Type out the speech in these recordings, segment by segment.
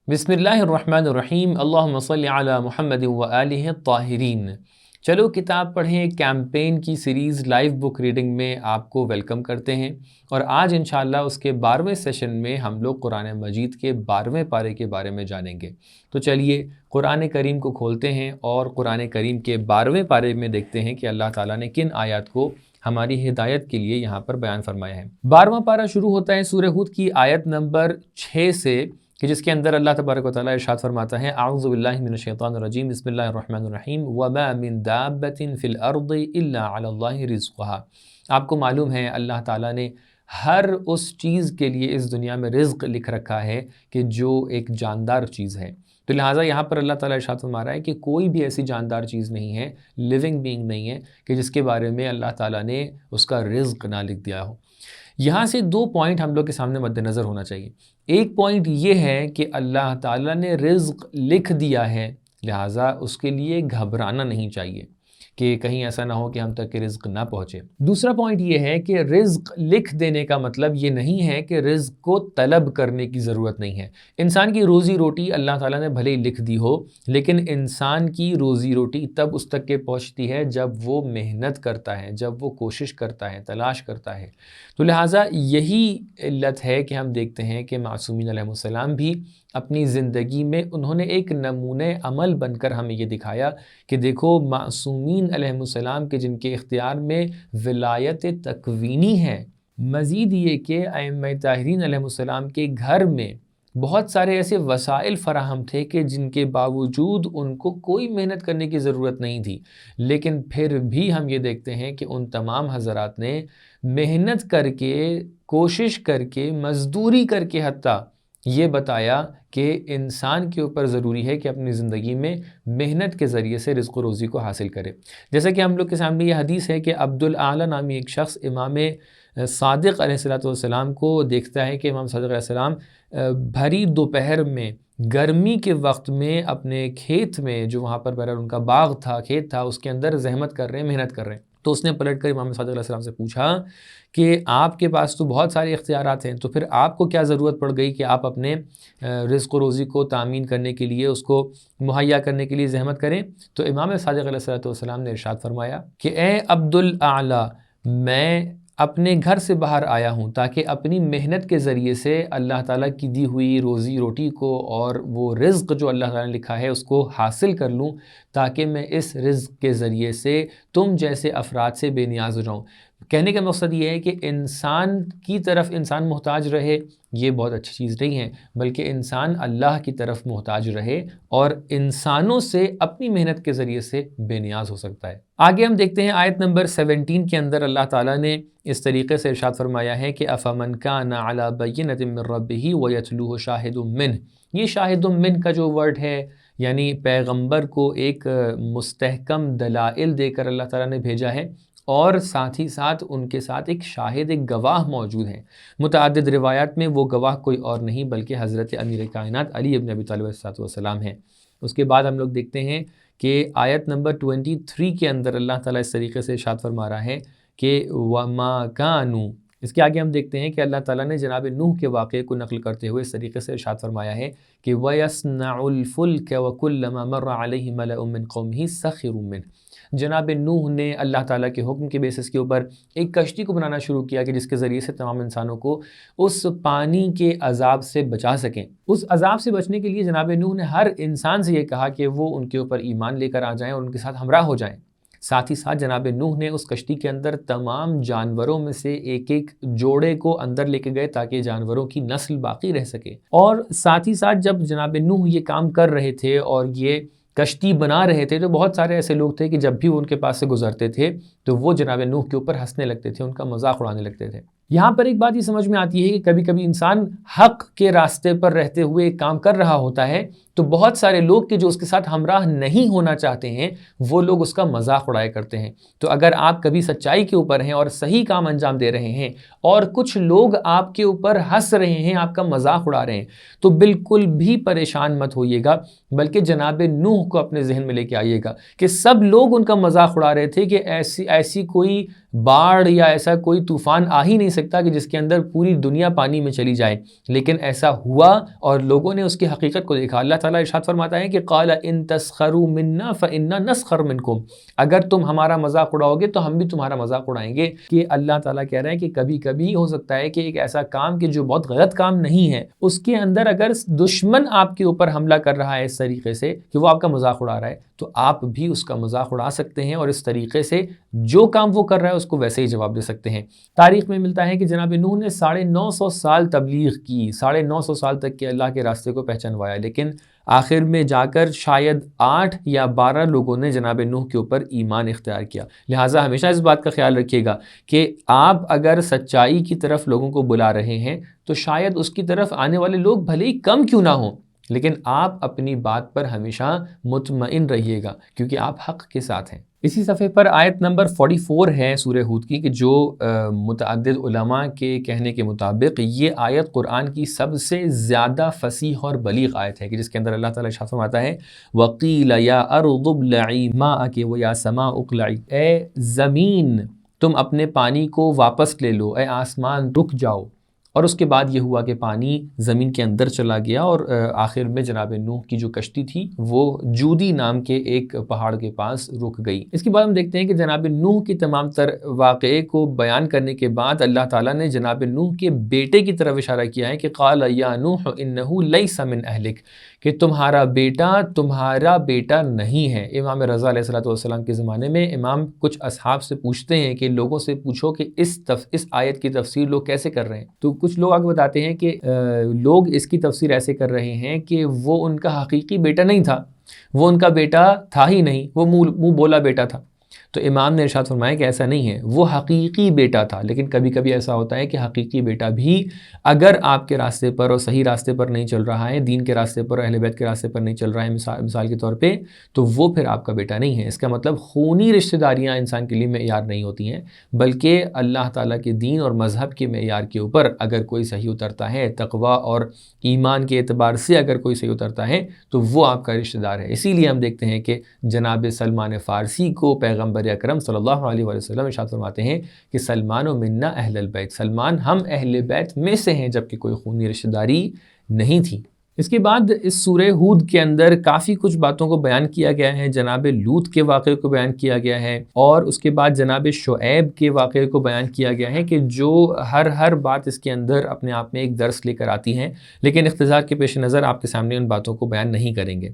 بسم اللہ الرحمن الرحیم اللہم صلی علی محمد و آلہ الطاہرین۔ چلو کتاب پڑھیں کیمپین کی سیریز لائیو بک ریڈنگ میں آپ کو ویلکم کرتے ہیں، اور آج انشاءاللہ اس کے 12ویں سیشن میں ہم لوگ قرآن مجید کے 12ویں پارے کے بارے میں جانیں گے۔ تو چلیے قرآن کریم کو کھولتے ہیں اور قرآن کریم کے 12ویں پارے میں دیکھتے ہیں کہ اللہ تعالیٰ نے کن آیات کو ہماری ہدایت کے لیے یہاں پر بیان فرمایا ہے۔ 12واں پارہ شروع ہوتا ہے سورہ ہود کی آیت نمبر 6 سے، کہ جس کے اندر اللہ تبارک و تعالیٰ ارشاد فرماتا ہے اعوذ باللہ من الشیطان الرجیم بسم اللہ الرحمن الرحیم وما من دابۃ فی الارض الا علی اللہ رزقها۔ آپ کو معلوم ہے اللہ تعالیٰ نے ہر اس چیز کے لیے اس دنیا میں رزق لکھ رکھا ہے کہ جو ایک جاندار چیز ہے، تو لہٰذا یہاں پر اللہ تعالیٰ ارشاد فرما رہا ہے کہ کوئی بھی ایسی جاندار چیز نہیں ہے، لیونگ بینگ نہیں ہے، کہ جس کے بارے میں اللہ تعالیٰ نے اس کا رزق نہ لکھ دیا ہو۔ یہاں سے 2 پوائنٹ ہم لوگ کے سامنے مد نظر ہونا چاہیے۔ ایک پوائنٹ یہ ہے کہ اللہ تعالیٰ نے رزق لکھ دیا ہے، لہٰذا اس کے لیے گھبرانا نہیں چاہیے کہ کہیں ایسا نہ ہو کہ ہم تک کہ رزق نہ پہنچے۔ دوسرا پوائنٹ یہ ہے کہ رزق لکھ دینے کا مطلب یہ نہیں ہے کہ رزق کو طلب کرنے کی ضرورت نہیں ہے۔ انسان کی روزی روٹی اللہ تعالیٰ نے بھلے ہی لکھ دی ہو، لیکن انسان کی روزی روٹی تب اس تک کے پہنچتی ہے جب وہ محنت کرتا ہے، جب وہ کوشش کرتا ہے، تلاش کرتا ہے۔ تو لہٰذا یہی علت ہے کہ ہم دیکھتے ہیں کہ معصومین علیہ السلام بھی اپنی زندگی میں انہوں نے ایک نمونہ عمل بن کر ہمیں یہ دکھایا کہ دیکھو معصومین علیہ السلام کے جن کے اختیار میں ولایت تکوینی ہے، مزید یہ کہ ائمہ طاہرین علیہ السلام کے گھر میں بہت سارے ایسے وسائل فراہم تھے کہ جن کے باوجود ان کو کوئی محنت کرنے کی ضرورت نہیں تھی، لیکن پھر بھی ہم یہ دیکھتے ہیں کہ ان تمام حضرات نے محنت کر کے، کوشش کر کے، مزدوری کر کے حتیٰ یہ بتایا کہ انسان کے اوپر ضروری ہے کہ اپنی زندگی میں محنت کے ذریعے سے رزق و روزی کو حاصل کرے۔ جیسا کہ ہم لوگ کے سامنے یہ حدیث ہے کہ عبدالاعلیٰ نامی ایک شخص امام صادق علیہ السلام کو دیکھتا ہے کہ امام صادق علیہ السلام بھری دوپہر میں گرمی کے وقت میں اپنے کھیت میں، جو وہاں پر بہرحال ان کا باغ تھا، کھیت تھا، اس کے اندر زحمت کر رہے ہیں، محنت کر رہے ہیں۔ تو اس نے پلٹ کر امام صادق علیہ السلام سے پوچھا کہ آپ کے پاس تو بہت سارے اختیارات ہیں، تو پھر آپ کو کیا ضرورت پڑ گئی کہ آپ اپنے رزق و روزی کو تامین کرنے کے لیے، اس کو مہیا کرنے کے لیے زحمت کریں؟ تو امام صادق علیہ السلام نے ارشاد فرمایا کہ اے عبدالاعلیٰ، میں اپنے گھر سے باہر آیا ہوں تاکہ اپنی محنت کے ذریعے سے اللہ تعالیٰ کی دی ہوئی روزی روٹی کو اور وہ رزق جو اللہ تعالیٰ نے لکھا ہے اس کو حاصل کر لوں، تاکہ میں اس رزق کے ذریعے سے تم جیسے افراد سے بے نیاز ہو جاؤں۔ کہنے کا مقصد یہ ہے کہ انسان کی طرف انسان محتاج رہے، یہ بہت اچھی چیز نہیں ہے، بلکہ انسان اللہ کی طرف محتاج رہے اور انسانوں سے اپنی محنت کے ذریعے سے بے نیاز ہو سکتا ہے۔ آگے ہم دیکھتے ہیں آیت نمبر 17 کے اندر اللہ تعالیٰ نے اس طریقے سے ارشاد فرمایا ہے کہ أَفَمَنْ كَانَ عَلَى بَيِّنَةٍ مِّن رَّبِّهِ وَيَتْلُوهُ شَاهِدٌ مِّنْهُ، یہ شاہد من کا جو ورڈ ہے یعنی پیغمبر کو ایک مستحکم دلائل دے کر اللہ تعالیٰ نے بھیجا ہے، اور ساتھ ہی ساتھ ان کے ساتھ ایک شاہد، ایک گواہ موجود ہے۔ متعدد روایات میں وہ گواہ کوئی اور نہیں بلکہ حضرت امیر کائنات علی ابن ابی طالب علیہ السلام ہیں۔ اس کے بعد ہم لوگ دیکھتے ہیں کہ آیت نمبر 23 کے اندر اللہ تعالیٰ اس طریقے سے ارشاد فرما رہا ہے کہ وَمَا كَانُوا، اس کے آگے ہم دیکھتے ہیں کہ اللہ تعالیٰ نے جناب نوح کے واقعے کو نقل کرتے ہوئے اس طریقے سے ارشاد فرمایا ہے کہ وَيَصْنَعُ الْفُلْكَ وَكُلَّمَا مَرَّ عَلَيْهِ مَلَأٌ مِّن قَوْمِهِ سَخِرُوا مِنْهُ۔ جناب نوح نے اللہ تعالیٰ کے حکم کے بیسس کے اوپر ایک کشتی کو بنانا شروع کیا کہ جس کے ذریعے سے تمام انسانوں کو اس پانی کے عذاب سے بچا سکیں۔ اس عذاب سے بچنے کے لیے جناب نوح نے ہر انسان سے یہ کہا کہ وہ ان کے اوپر ایمان لے کر آ جائیں اور ان کے ساتھ ہمراہ ہو جائیں۔ ساتھ ہی ساتھ جناب نوح نے اس کشتی کے اندر تمام جانوروں میں سے ایک ایک جوڑے کو اندر لے کے گئے تاکہ جانوروں کی نسل باقی رہ سکے۔ اور ساتھ ہی ساتھ جب جناب نوح یہ کام کر رہے تھے اور یہ کشتی بنا رہے تھے، تو بہت سارے ایسے لوگ تھے کہ جب بھی وہ ان کے پاس سے گزرتے تھے تو وہ جناب نوح کے اوپر ہنسنے لگتے تھے، ان کا مذاق اڑانے لگتے تھے۔ یہاں پر ایک بات یہ سمجھ میں آتی ہے کہ کبھی کبھی انسان حق کے راستے پر رہتے ہوئے ایک کام کر رہا ہوتا ہے تو بہت سارے لوگ کہ جو اس کے ساتھ ہمراہ نہیں ہونا چاہتے ہیں وہ لوگ اس کا مذاق اڑایا کرتے ہیں۔ تو اگر آپ کبھی سچائی کے اوپر ہیں اور صحیح کام انجام دے رہے ہیں اور کچھ لوگ آپ کے اوپر ہنس رہے ہیں، آپ کا مذاق اڑا رہے ہیں، تو بالکل بھی پریشان مت ہوئیے گا، بلکہ جناب نوح کو اپنے ذہن میں لے کے آئیے گا کہ سب لوگ ان کا مذاق اڑا رہے تھے کہ ایسی کوئی باڑھ یا ایسا کوئی طوفان آ ہی نہیں سکتا کہ جس کے اندر پوری دنیا پانی میں چلی جائے، لیکن ایسا ہوا اور لوگوں نے اس کی حقیقت کو دیکھا۔ اللہ تعالیٰ ارشاد فرماتا ہے کہ قال ان تسخروا منا فإنا نسخر منکم، اگر تم ہمارا مذاق اڑاؤ گے تو ہم بھی تمہارا مذاق اڑائیں گے۔ کہ اللہ تعالیٰ کہہ رہے ہیں کہ کبھی کبھی ہو سکتا ہے کہ ایک ایسا کام کہ جو بہت غلط کام نہیں ہے، اس کے اندر اگر دشمن آپ کے اوپر حملہ کر رہا ہے اس طریقے سے کہ وہ آپ کا مذاق اڑا رہا ہے، تو آپ بھی اس کا مذاق اڑا سکتے ہیں اور اس طریقے سے جو کام وہ کر رہا ہے اس کو ویسے ہی جواب دے سکتے ہیں۔ تاریخ میں ملتا ہے کہ جناب نوح نے 950 سال تبلیغ کی، 950 سال تک کہ اللہ کے راستے کو پہچانوایا، لیکن آخر میں جا کر شاید 8 یا 12 لوگوں نے جناب نوح کے اوپر ایمان اختیار کیا۔ لہٰذا ہمیشہ اس بات کا خیال رکھیے گا کہ آپ اگر سچائی کی طرف لوگوں کو بلا رہے ہیں تو شاید اس کی طرف آنے والے لوگ بھلے ہی کم کیوں نہ ہوں، لیکن آپ اپنی بات پر ہمیشہ مطمئن رہیے گا کیونکہ آپ حق کے ساتھ ہیں۔ اسی صفحے پر آیت نمبر 44 ہے سورہ ہود کی، کہ جو متعدد علماء کے کہنے کے مطابق یہ آیت قرآن کی سب سے زیادہ فصیح اور بلیغ آیت ہے، کہ جس کے اندر اللہ تعالیٰ ارشاد فرماتا ہے وَقِيلَ يَا أَرْضُ ابْلَعِي مَاءَكِ وَيَا سَمَاءُ اقْلَعِي، اے زمین تم اپنے پانی کو واپس لے لو، اے آسمان رک جاؤ۔ اور اس کے بعد یہ ہوا کہ پانی زمین کے اندر چلا گیا اور آخر میں جناب نوح کی جو کشتی تھی وہ جودی نام کے ایک پہاڑ کے پاس رک گئی۔ اس کے بعد ہم دیکھتے ہیں کہ جناب نوح کی تمام تر واقعے کو بیان کرنے کے بعد اللہ تعالیٰ نے جناب نوح کے بیٹے کی طرف اشارہ کیا ہے کہ قال یا نوح انہ لیس من اہلک، کہ تمہارا بیٹا نہیں ہے۔ امام رضا علیہ السلام کے زمانے میں امام کچھ اصحاب سے پوچھتے ہیں کہ لوگوں سے پوچھو کہ اس آیت کی تفسیر لوگ کیسے کر رہے ہیں، تو کچھ لوگ آگے بتاتے ہیں کہ لوگ اس کی تفسیر ایسے کر رہے ہیں کہ وہ ان کا حقیقی بیٹا نہیں تھا، وہ ان کا بیٹا تھا ہی نہیں، وہ منہ بولا بیٹا تھا۔ تو امام نے ارشاد فرمایا کہ ایسا نہیں ہے، وہ حقیقی بیٹا تھا، لیکن کبھی کبھی ایسا ہوتا ہے کہ حقیقی بیٹا بھی اگر آپ کے راستے پر اور صحیح راستے پر نہیں چل رہا ہے، دین کے راستے پر، اہل بیت کے راستے پر نہیں چل رہا ہے مثال کے طور پہ، تو وہ پھر آپ کا بیٹا نہیں ہے۔ اس کا مطلب خونی رشتہ داریاں انسان کے لیے معیار نہیں ہوتی ہیں، بلکہ اللہ تعالیٰ کے دین اور مذہب کے معیار کے اوپر اگر کوئی صحیح اترتا ہے، تقویٰ اور ایمان کے اعتبار سے اگر کوئی صحیح اترتا ہے تو وہ آپ کا رشتہ دار ہے۔ اسی لیے ہم دیکھتے ہیں کہ جناب سلمان فارسی کو پیغمبر اکرم صلی اللہ علیہ وسلم ارشاد فرماتے ہیں کہ سلمان و منا اہل البیت، سلمان ہم اہل بیت میں سے ہیں، جبکہ کوئی خونی رشتہ داری نہیں تھی۔ اس کے بعد اس سورہ ہود کے اندر کافی کچھ باتوں کو بیان کیا گیا ہے، جناب لوط کے واقعے کو بیان کیا گیا ہے، اور اس کے بعد جناب شعیب کے واقعے کو بیان کیا گیا ہے، کہ جو ہر بات اس کے اندر اپنے آپ میں ایک درس لے کر آتی ہیں، لیکن اختصار کے پیش نظر آپ کے سامنے ان باتوں کو بیان نہیں کریں گے۔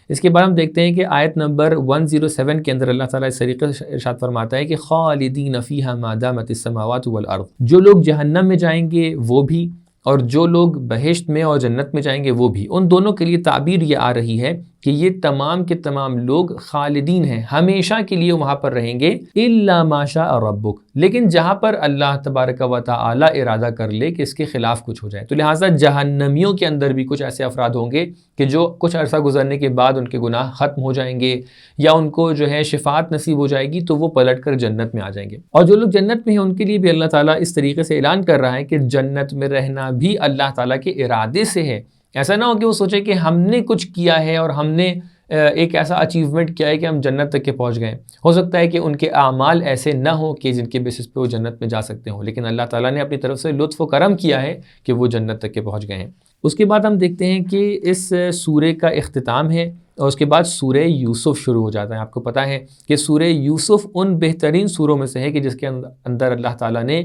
اس کے بعد ہم دیکھتے ہیں کہ آیت نمبر 107 کے اندر اللہ تعالیٰ اس طریقے سے ارشاد فرماتا ہے کہ خالدین فیہا ما دامت السماوات والارض، جو لوگ جہنم میں جائیں گے وہ بھی، اور جو لوگ بہشت میں اور جنت میں جائیں گے وہ بھی، ان دونوں کے لیے تعبیر یہ آ رہی ہے کہ یہ تمام کے تمام لوگ خالدین ہیں، ہمیشہ کے لیے وہاں پر رہیں گے، الا ما شاء ربک، لیکن جہاں پر اللہ تبارک و تعالی ارادہ کر لے کہ اس کے خلاف کچھ ہو جائے۔ تو لہٰذا جہنمیوں کے اندر بھی کچھ ایسے افراد ہوں گے کہ جو کچھ عرصہ گزرنے کے بعد ان کے گناہ ختم ہو جائیں گے، یا ان کو جو ہے شفاعت نصیب ہو جائے گی تو وہ پلٹ کر جنت میں آ جائیں گے۔ اور جو لوگ جنت میں ہیں ان کے لیے بھی اللہ تعالیٰ اس طریقے سے اعلان کر رہا ہے کہ جنت میں رہنا بھی اللہ تعالیٰ کے ارادے سے ہے۔ ایسا نہ ہو کہ وہ سوچے کہ ہم نے کچھ کیا ہے اور ہم نے ایک ایسا اچیومنٹ کیا ہے کہ ہم جنت تک کے پہنچ گئے۔ ہو سکتا ہے کہ ان کے اعمال ایسے نہ ہوں کہ جن کے بیسس پہ وہ جنت میں جا سکتے ہوں، لیکن اللہ تعالیٰ نے اپنی طرف سے لطف و کرم کیا ہے کہ وہ جنت تک کے پہنچ گئے ہیں۔ اس کے بعد ہم دیکھتے ہیں کہ اس سورہ کا اختتام ہے، اور اس کے بعد سورہ یوسف شروع ہو جاتا ہے۔ آپ کو پتہ ہے کہ سورہ یوسف ان بہترین سوروں میں سے ہے کہ جس کے اندر اللہ تعالیٰ نے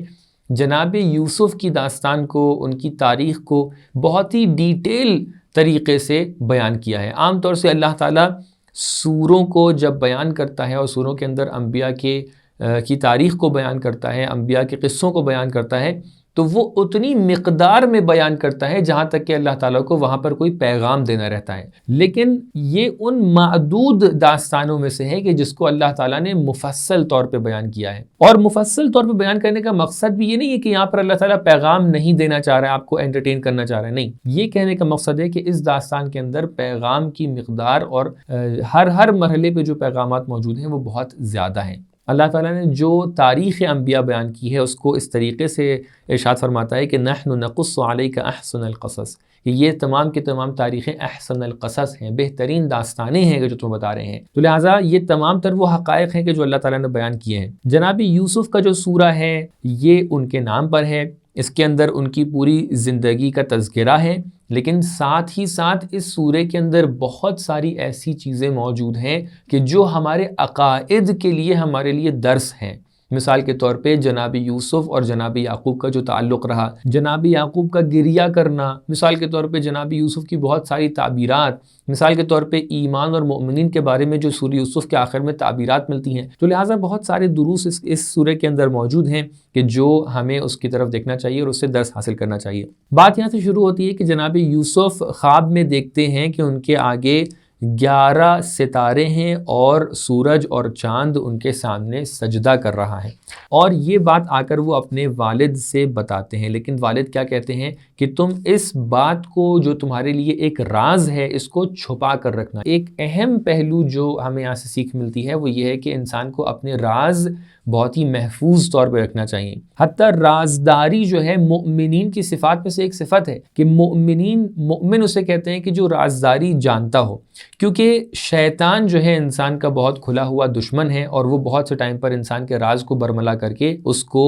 جناب یوسف کی داستان کو، ان کی تاریخ کو بہت ہی ڈیٹیل طریقے سے بیان کیا ہے۔ عام طور سے اللہ تعالیٰ سوروں کو جب بیان کرتا ہے اور سوروں کے اندر انبیاء کی تاریخ کو بیان کرتا ہے، انبیاء کے قصوں کو بیان کرتا ہے، تو وہ اتنی مقدار میں بیان کرتا ہے جہاں تک کہ اللہ تعالیٰ کو وہاں پر کوئی پیغام دینا رہتا ہے۔ لیکن یہ ان معدود داستانوں میں سے ہے کہ جس کو اللہ تعالیٰ نے مفصل طور پہ بیان کیا ہے، اور مفصل طور پہ بیان کرنے کا مقصد بھی یہ نہیں ہے کہ یہاں پر اللہ تعالیٰ پیغام نہیں دینا چاہ رہا ہے، آپ کو انٹرٹین کرنا چاہ رہا ہے، نہیں، یہ کہنے کا مقصد ہے کہ اس داستان کے اندر پیغام کی مقدار اور ہر مرحلے پہ جو پیغامات موجود ہیں وہ بہت زیادہ ہیں۔ اللہ تعالیٰ نے جو تاریخ انبیاء بیان کی ہے اس کو اس طریقے سے ارشاد فرماتا ہے کہ نحن نقص علیک احسن القصص، کہ یہ تمام کی تمام تاریخیں احسن القصص ہیں، بہترین داستانیں ہیں جو تم بتا رہے ہیں۔ تو لہٰذا یہ تمام تر وہ حقائق ہیں کہ جو اللہ تعالیٰ نے بیان کیے ہیں۔ جناب یوسف کا جو سورہ ہے یہ ان کے نام پر ہے، اس کے اندر ان کی پوری زندگی کا تذکرہ ہے، لیکن ساتھ ہی ساتھ اس سورے کے اندر بہت ساری ایسی چیزیں موجود ہیں کہ جو ہمارے عقائد کے لیے ہمارے لیے درس ہیں۔ مثال کے طور پہ جناب یوسف اور جناب یعقوب کا جو تعلق رہا، جناب یعقوب کا گریہ کرنا، مثال کے طور پہ جناب یوسف کی بہت ساری تعبیرات، مثال کے طور پہ ایمان اور مؤمنین کے بارے میں جو سورہ یوسف کے آخر میں تعبیرات ملتی ہیں۔ تو لہٰذا بہت سارے دروس اس سورے کے اندر موجود ہیں کہ جو ہمیں اس کی طرف دیکھنا چاہیے اور اس سے درس حاصل کرنا چاہیے۔ بات یہاں سے شروع ہوتی ہے کہ جناب یوسف خواب میں دیکھتے ہیں کہ ان کے آگے 11 ستارے ہیں اور سورج اور چاند ان کے سامنے سجدہ کر رہا ہے، اور یہ بات آ کر وہ اپنے والد سے بتاتے ہیں، لیکن والد کیا کہتے ہیں کہ تم اس بات کو جو تمہارے لیے ایک راز ہے اس کو چھپا کر رکھنا۔ ایک اہم پہلو جو ہمیں یہاں سے سیکھ ملتی ہے وہ یہ ہے کہ انسان کو اپنے راز بہت ہی محفوظ طور پہ رکھنا چاہیے۔ حتیٰ رازداری جو ہے مومنین کی صفات میں سے ایک صفت ہے کہ مومن اسے کہتے ہیں کہ جو رازداری جانتا ہو، کیونکہ شیطان جو ہے انسان کا بہت کھلا ہوا دشمن ہے اور وہ بہت سے ٹائم پر انسان کے راز کو برملا کر کے اس کو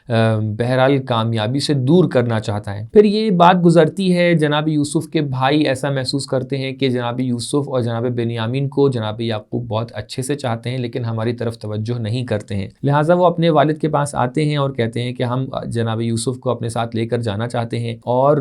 بہرحال کامیابی سے دور کرنا چاہتا ہے۔ پھر یہ بات گزرتی ہے، جناب یوسف کے بھائی ایسا محسوس کرتے ہیں کہ جناب یوسف اور جناب بنیامین کو جناب یعقوب بہت اچھے سے چاہتے ہیں لیکن ہماری طرف توجہ نہیں کرتے ہیں، لہٰذا وہ اپنے والد کے پاس آتے ہیں اور کہتے ہیں کہ ہم جناب یوسف کو اپنے ساتھ لے کر جانا چاہتے ہیں اور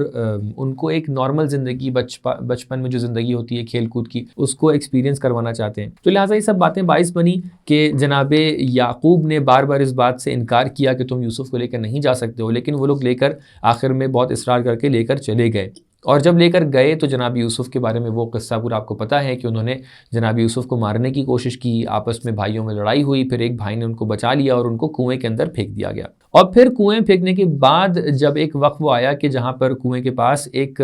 ان کو ایک نارمل زندگی، بچپن میں جو زندگی ہوتی ہے کھیل کود کی، اس کو ایکسپیرینس کروانا چاہتے ہیں۔ تو لہٰذا یہ سب باتیں باعث بنی کہ جناب یعقوب نے بار بار اس بات سے انکار کیا کہ تم یوسف کو لے کر نہیں جا سکتے ہو، لیکن وہ لوگ لے کر آخر میں بہت اصرار کر کے لے کر چلے گئے، اور جب لے کر گئے تو جناب یوسف کے بارے میں وہ قصہ پورا آپ کو پتہ ہے کہ انہوں نے جناب یوسف کو مارنے کی کوشش کی، آپس میں بھائیوں میں لڑائی ہوئی، پھر ایک بھائی نے ان کو بچا لیا اور ان کو کنویں کے اندر پھینک دیا گیا۔ اور پھر کنویں پھینکنے کے بعد جب ایک وقت وہ آیا کہ جہاں پر کنویں کے پاس ایک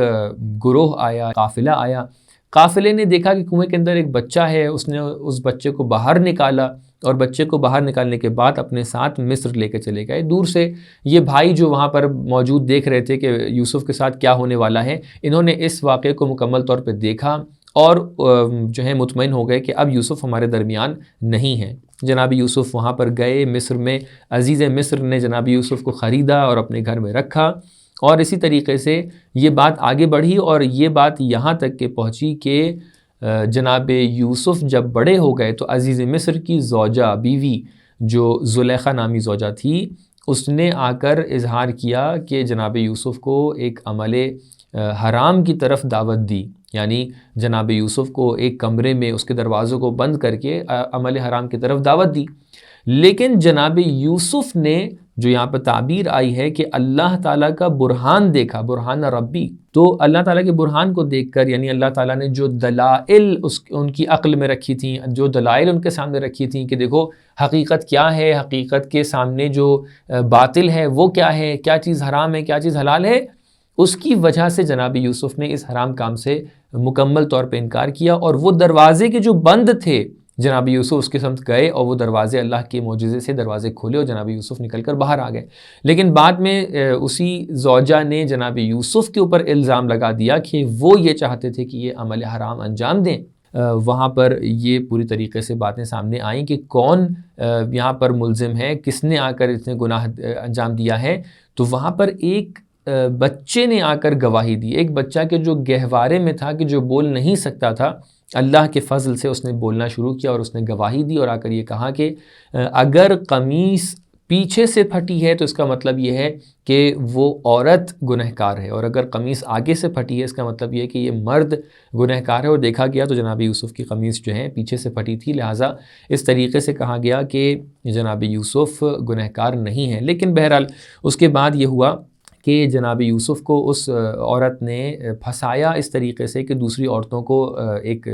گروہ آیا، قافلہ آیا، قافلے نے دیکھا کہ کنویں کے اندر ایک بچہ ہے، اس نے اس بچے کو باہر نکالا اور بچے کو باہر نکالنے کے بعد اپنے ساتھ مصر لے کے چلے گئے۔ دور سے یہ بھائی جو وہاں پر موجود دیکھ رہے تھے کہ یوسف کے ساتھ کیا ہونے والا ہے، انہوں نے اس واقعے کو مکمل طور پہ دیکھا اور جو ہے مطمئن ہو گئے کہ اب یوسف ہمارے درمیان نہیں ہے۔ جناب یوسف وہاں پر گئے مصر میں، عزیز مصر نے جناب یوسف کو خریدا اور اپنے گھر میں رکھا، اور اسی طریقے سے یہ بات آگے بڑھی اور یہ بات یہاں تک کہ پہنچی کہ جناب یوسف جب بڑے ہو گئے تو عزیز مصر کی زوجہ، بیوی جو زلیخا نامی زوجہ تھی، اس نے آ کر اظہار کیا کہ جناب یوسف کو ایک عمل حرام کی طرف دعوت دی، یعنی جناب یوسف کو ایک کمرے میں اس کے دروازوں کو بند کر کے عمل حرام کی طرف دعوت دی۔ لیکن جناب یوسف نے، جو یہاں پر تعبیر آئی ہے کہ اللہ تعالیٰ کا برہان دیکھا، برہان ربی، تو اللہ تعالیٰ کے برہان کو دیکھ کر، یعنی اللہ تعالیٰ نے جو دلائل ان کی عقل میں رکھی تھیں، جو دلائل ان کے سامنے رکھی تھیں کہ دیکھو حقیقت کیا ہے، حقیقت کے سامنے جو باطل ہے وہ کیا ہے، کیا چیز حرام ہے، کیا چیز حلال ہے، اس کی وجہ سے جناب یوسف نے اس حرام کام سے مکمل طور پہ انکار کیا، اور وہ دروازے کے جو بند تھے جناب یوسف اس کے سمت گئے اور وہ دروازے اللہ کے معجزے سے دروازے کھولے اور جناب یوسف نکل کر باہر آ گئے۔ لیکن بعد میں اسی زوجہ نے جناب یوسف کے اوپر الزام لگا دیا کہ وہ یہ چاہتے تھے کہ یہ عمل حرام انجام دیں۔ وہاں پر یہ پوری طریقے سے باتیں سامنے آئیں کہ کون یہاں پر ملزم ہے، کس نے آ کر اتنے گناہ انجام دیا ہے۔ تو وہاں پر ایک بچے نے آ کر گواہی دی، ایک بچہ کے جو گہوارے میں تھا، کہ جو بول نہیں سکتا تھا، اللہ کے فضل سے اس نے بولنا شروع کیا اور اس نے گواہی دی اور آ کر یہ کہا کہ اگر قمیص پیچھے سے پھٹی ہے تو اس کا مطلب یہ ہے کہ وہ عورت گنہگار ہے، اور اگر قمیص آگے سے پھٹی ہے اس کا مطلب یہ ہے کہ یہ مرد گنہگار ہے۔ اور دیکھا گیا تو جناب یوسف کی قمیص جو ہے پیچھے سے پھٹی تھی، لہٰذا اس طریقے سے کہا گیا کہ جناب یوسف گنہگار نہیں ہے۔ لیکن بہرحال اس کے بعد یہ ہوا کہ جناب یوسف کو اس عورت نے پھنسایا اس طریقے سے کہ دوسری عورتوں کو ایک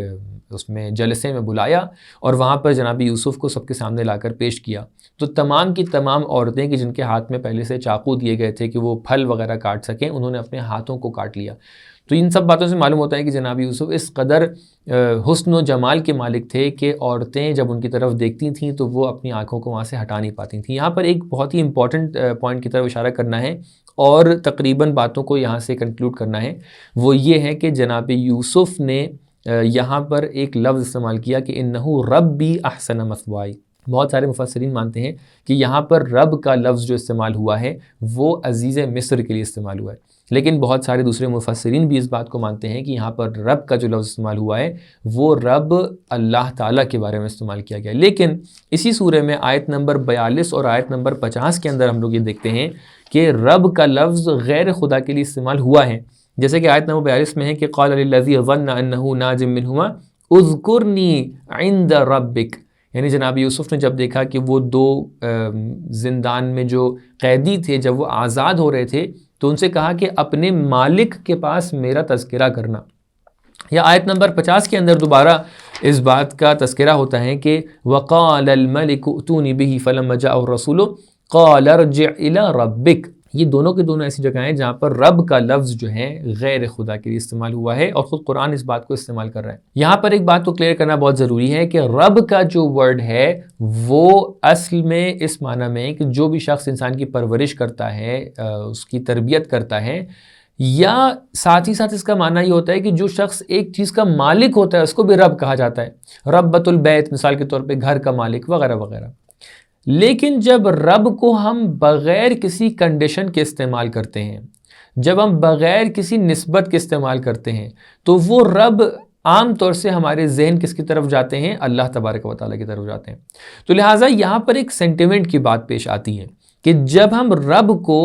اس میں جلسے میں بلایا اور وہاں پر جناب یوسف کو سب کے سامنے لا کر پیش کیا۔ تو تمام کی تمام عورتیں کہ جن کے ہاتھ میں پہلے سے چاقو دیے گئے تھے کہ وہ پھل وغیرہ کاٹ سکیں، انہوں نے اپنے ہاتھوں کو کاٹ لیا۔ تو ان سب باتوں سے معلوم ہوتا ہے کہ جناب یوسف اس قدر حسن و جمال کے مالک تھے کہ عورتیں جب ان کی طرف دیکھتی تھیں تو وہ اپنی آنکھوں کو وہاں سے ہٹا نہیں پاتی تھیں۔ یہاں پر ایک بہت ہی امپورٹنٹ پوائنٹ کی طرف اشارہ کرنا ہے اور تقریباً باتوں کو یہاں سے کنکلوڈ کرنا ہے، وہ یہ ہے کہ جناب یوسف نے یہاں پر ایک لفظ استعمال کیا کہ انہو ربی احسن مثوائی۔ بہت سارے مفسرین مانتے ہیں کہ یہاں پر رب کا لفظ جو استعمال ہوا ہے وہ عزیز مصر کے لیے استعمال ہوا ہے، لیکن بہت سارے دوسرے مفسرین بھی اس بات کو مانتے ہیں کہ یہاں پر رب کا جو لفظ استعمال ہوا ہے وہ رب اللہ تعالیٰ کے بارے میں استعمال کیا گیا۔ لیکن اسی سورہ میں آیت نمبر 42 اور آیت نمبر 50 کے اندر ہم لوگ یہ دیکھتے ہیں کہ رب کا لفظ غیر خدا کے لیے استعمال ہوا ہے، جیسے کہ آیت نمبر 42 میں ہے کہ قال للذی ظن انہ ناج منہما اذکرنی عند ربک، یعنی جناب یوسف نے جب دیکھا کہ وہ دو زندان میں جو قیدی تھے جب وہ آزاد ہو رہے تھے تو ان سے کہا کہ اپنے مالک کے پاس میرا تذکرہ کرنا۔ یا آیت نمبر 50 کے اندر دوبارہ اس بات کا تذکرہ ہوتا ہے کہ وَقَالَ الْمَلِكُ ائْتُونِي بِهِ فَلَمَّا جَاءَهُ الرَّسُولُ قَالَ ارْجِعْ إِلَىٰ رَبِّكَ۔ یہ دونوں کے دونوں ایسی جگہ ہیں جہاں پر رب کا لفظ جو ہے غیر خدا کے لیے استعمال ہوا ہے اور خود قرآن اس بات کو استعمال کر رہا ہے۔ یہاں پر ایک بات کو کلیئر کرنا بہت ضروری ہے کہ رب کا جو ورڈ ہے وہ اصل میں اس معنی میں کہ جو بھی شخص انسان کی پرورش کرتا ہے، اس کی تربیت کرتا ہے، یا ساتھ ہی ساتھ اس کا معنی یہ ہوتا ہے کہ جو شخص ایک چیز کا مالک ہوتا ہے اس کو بھی رب کہا جاتا ہے، ربۃ البیت مثال کے طور پہ گھر کا مالک وغیرہ وغیرہ۔ لیکن جب رب کو ہم بغیر کسی کنڈیشن کے استعمال کرتے ہیں، جب ہم بغیر کسی نسبت کے استعمال کرتے ہیں تو وہ رب عام طور سے ہمارے ذہن کس کی طرف جاتے ہیں؟ اللہ تبارک و تعالیٰ کی طرف جاتے ہیں۔ تو لہٰذا یہاں پر ایک سینٹیمنٹ کی بات پیش آتی ہے کہ جب ہم رب کو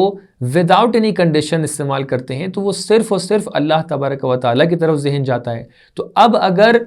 وداؤٹ اینی کنڈیشن استعمال کرتے ہیں تو وہ صرف اور صرف اللہ تبارک و تعالیٰ کی طرف ذہن جاتا ہے۔ تو اب اگر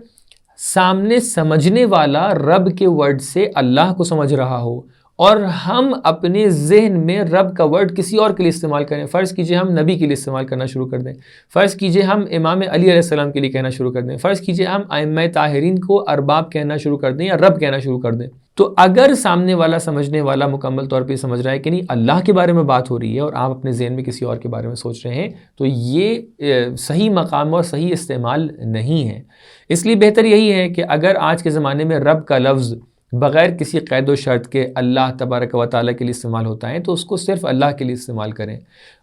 سامنے سمجھنے والا رب کے ورڈ سے اللہ کو سمجھ رہا ہو اور ہم اپنے ذہن میں رب کا ورڈ کسی اور کے لیے استعمال کریں، فرض کیجئے ہم نبی کے لیے استعمال کرنا شروع کر دیں، فرض کیجئے ہم امام علی علیہ السلام کے لیے کہنا شروع کر دیں، فرض کیجئے ہم ائمہ طاہرین کو ارباب کہنا شروع کر دیں یا رب کہنا شروع کر دیں، تو اگر سامنے والا سمجھنے والا مکمل طور پہ سمجھ رہا ہے کہ نہیں اللہ کے بارے میں بات ہو رہی ہے اور آپ اپنے ذہن میں کسی اور کے بارے میں سوچ رہے ہیں، تو یہ صحیح مقام اور صحیح استعمال نہیں ہے۔ اس لیے بہتر یہی ہے کہ اگر آج کے زمانے میں رب کا لفظ بغیر کسی قید و شرط کے اللہ تبارک و تعالیٰ کے لیے استعمال ہوتا ہے تو اس کو صرف اللہ کے لیے استعمال کریں۔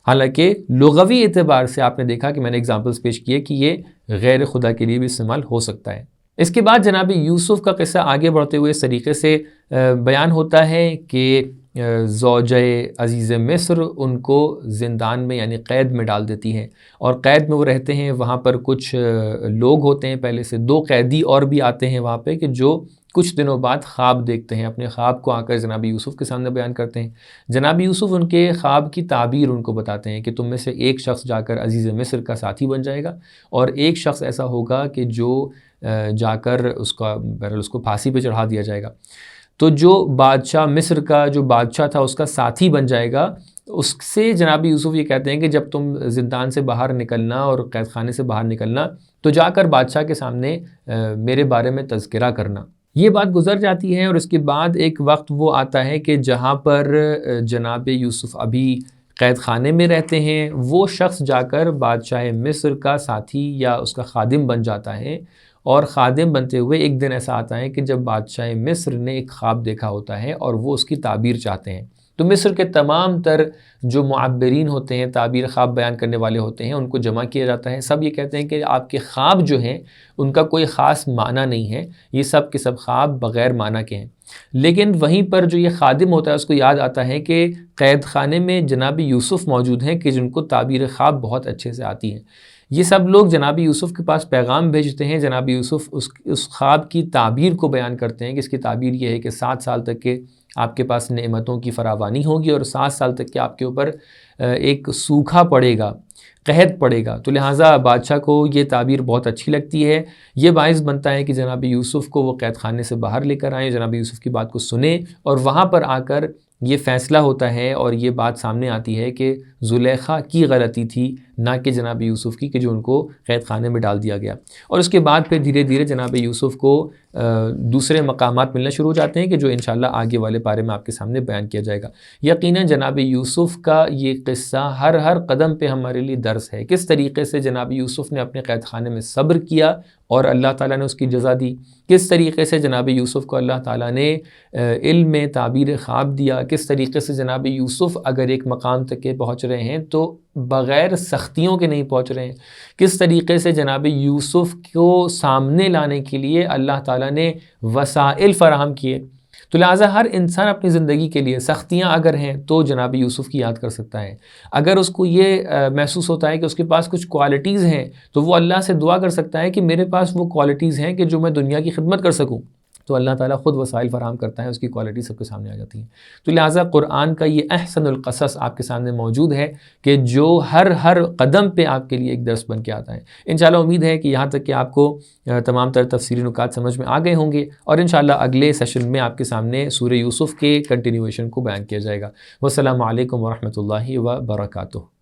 حالانکہ لغوی اعتبار سے آپ نے دیکھا کہ میں نے اگزامپلس پیش کیے کہ یہ غیر خدا کے لیے بھی استعمال ہو سکتا ہے۔ اس کے بعد جناب یوسف کا قصہ آگے بڑھتے ہوئے اس طریقے سے بیان ہوتا ہے کہ زوجہ عزیز مصر ان کو زندان میں یعنی قید میں ڈال دیتی ہیں اور قید میں وہ رہتے ہیں۔ وہاں پر کچھ لوگ ہوتے ہیں، پہلے سے 2 قیدی اور بھی آتے ہیں وہاں پہ کہ جو کچھ دنوں بعد خواب دیکھتے ہیں، اپنے خواب کو آ کر جناب یوسف کے سامنے بیان کرتے ہیں۔ جناب یوسف ان کے خواب کی تعبیر ان کو بتاتے ہیں کہ تم میں سے ایک شخص جا کر عزیز مصر کا ساتھی بن جائے گا اور ایک شخص ایسا ہوگا کہ جو جا کر اس کو پھانسی پہ چڑھا دیا جائے گا۔ تو جو بادشاہ مصر کا جو بادشاہ تھا اس کا ساتھی بن جائے گا۔ اس سے جناب یوسف یہ کہتے ہیں کہ جب تم زندان سے باہر نکلنا اور قید خانے سے باہر نکلنا تو جا کر بادشاہ کے سامنے میرے بارے میں تذکرہ کرنا۔ یہ بات گزر جاتی ہے اور اس کے بعد ایک وقت وہ آتا ہے کہ جہاں پر جناب یوسف ابھی قید خانے میں رہتے ہیں، وہ شخص جا کر بادشاہ مصر کا ساتھی یا اس کا خادم بن جاتا ہے، اور خادم بنتے ہوئے ایک دن ایسا آتا ہے کہ جب بادشاہ مصر نے ایک خواب دیکھا ہوتا ہے اور وہ اس کی تعبیر چاہتے ہیں، تو مصر کے تمام تر جو معبرین ہوتے ہیں، تعبیر خواب بیان کرنے والے ہوتے ہیں، ان کو جمع کیا جاتا ہے۔ سب یہ کہتے ہیں کہ آپ کے خواب جو ہیں ان کا کوئی خاص معنی نہیں ہے، یہ سب کے سب خواب بغیر معنی کے ہیں۔ لیکن وہیں پر جو یہ خادم ہوتا ہے اس کو یاد آتا ہے کہ قید خانے میں جناب یوسف موجود ہیں کہ جن کو تعبیر خواب بہت اچھے سے آتی ہے۔ یہ سب لوگ جناب یوسف کے پاس پیغام بھیجتے ہیں، جناب یوسف اس خواب کی تعبیر کو بیان کرتے ہیں کہ اس کی تعبیر یہ ہے کہ 7 سال تک کے آپ کے پاس نعمتوں کی فراوانی ہوگی اور 7 سال تک کے آپ کے اوپر ایک سوکھا پڑے گا، قحط پڑے گا۔ تو لہٰذا بادشاہ کو یہ تعبیر بہت اچھی لگتی ہے۔ یہ باعث بنتا ہے کہ جناب یوسف کو وہ قید خانے سے باہر لے کر آئیں، جناب یوسف کی بات کو سنیں اور وہاں پر آ کر یہ فیصلہ ہوتا ہے اور یہ بات سامنے آتی ہے کہ زلیخا کی غلطی تھی نہ کہ جناب یوسف کی، کہ جو ان کو قید خانے میں ڈال دیا گیا۔ اور اس کے بعد پھر دھیرے دھیرے جناب یوسف کو دوسرے مقامات ملنا شروع ہو جاتے ہیں کہ جو انشاءاللہ آگے والے پارے میں آپ کے سامنے بیان کیا جائے گا۔ یقیناً جناب یوسف کا یہ قصہ ہر قدم پہ ہمارے لیے درس ہے، کس طریقے سے جناب یوسف نے اپنے قید خانے میں صبر کیا اور اللہ تعالیٰ نے اس کی جزا دی، کس طریقے سے جناب یوسف کو اللہ تعالیٰ نے علم میں تعبیر خواب دیا، کس طریقے سے جناب یوسف اگر ایک مقام تک کے پہنچ رہے ہیں تو بغیر سختیوں کے نہیں پہنچ رہے ہیں، کس طریقے سے جناب یوسف کو سامنے لانے کے لیے اللہ تعالیٰ نے وسائل فراہم کیے۔ تو لہٰذا ہر انسان اپنی زندگی کے لیے سختیاں اگر ہیں تو جناب یوسف کی یاد کر سکتا ہے۔ اگر اس کو یہ محسوس ہوتا ہے کہ اس کے پاس کچھ کوالٹیز ہیں تو وہ اللہ سے دعا کر سکتا ہے کہ میرے پاس وہ کوالٹیز ہیں کہ جو میں دنیا کی خدمت کر سکوں، تو اللہ تعالیٰ خود وسائل فراہم کرتا ہے، اس کی کوالٹی سب کے سامنے آ جاتی ہیں۔ تو لہٰذا قرآن کا یہ احسن القصص آپ کے سامنے موجود ہے کہ جو ہر قدم پہ آپ کے لیے ایک درس بن کے آتا ہے۔ انشاءاللہ امید ہے کہ یہاں تک کہ آپ کو تمام تر تفسیری نکات سمجھ میں آ گئے ہوں گے، اور انشاءاللہ اگلے سیشن میں آپ کے سامنے سورہ یوسف کے کنٹینیویشن کو بیان کیا جائے گا۔ والسلام علیکم ورحمۃ اللہ وبرکاتہ۔